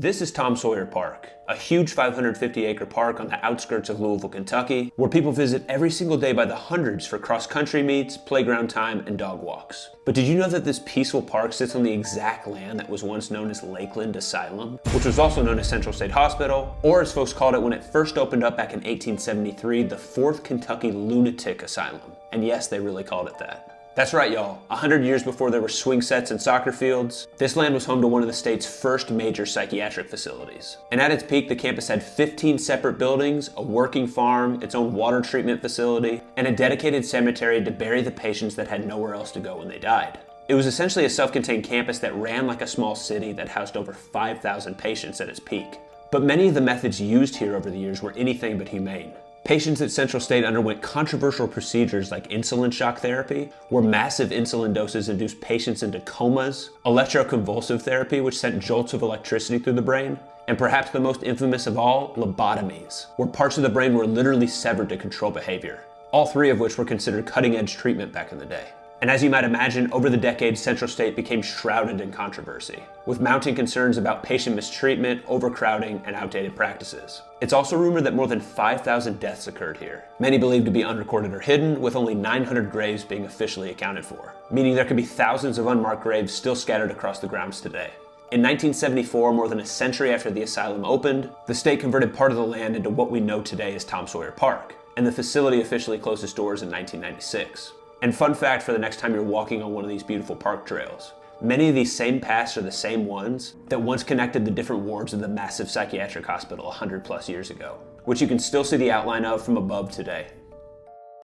This is Tom Sawyer Park, a huge 550-acre park on the outskirts of Louisville, Kentucky, where people visit every single day by the hundreds for cross-country meets, playground time, and dog walks. But did you know that this peaceful park sits on the exact land that was once known as Lakeland Asylum, which was also known as Central State Hospital, or as folks called it when it first opened up back in 1873, the 4th Kentucky Lunatic Asylum. And yes, they really called it that. That's right, y'all. 100 years before there were swing sets and soccer fields, this land was home to one of the state's first major psychiatric facilities. And at its peak, the campus had 15 separate buildings, a working farm, its own water treatment facility, and a dedicated cemetery to bury the patients that had nowhere else to go when they died. It was essentially a self-contained campus that ran like a small city that housed over 5,000 patients at its peak. But many of the methods used here over the years were anything but humane. Patients at Central State underwent controversial procedures like insulin shock therapy, where massive insulin doses induced patients into comas, electroconvulsive therapy, which sent jolts of electricity through the brain, and perhaps the most infamous of all, lobotomies, where parts of the brain were literally severed to control behavior, all three of which were considered cutting-edge treatment back in the day. And as you might imagine, over the decades, Central State became shrouded in controversy, with mounting concerns about patient mistreatment, overcrowding, and outdated practices. It's also rumored that more than 5,000 deaths occurred here, many believed to be unrecorded or hidden, with only 900 graves being officially accounted for, meaning there could be thousands of unmarked graves still scattered across the grounds today. In 1974, more than a century after the asylum opened, the state converted part of the land into what we know today as Tom Sawyer Park, and the facility officially closed its doors in 1996. And fun fact for the next time you're walking on one of these beautiful park trails, many of these same paths are the same ones that once connected the different wards of the massive psychiatric hospital 100 plus years ago, which you can still see the outline of from above today.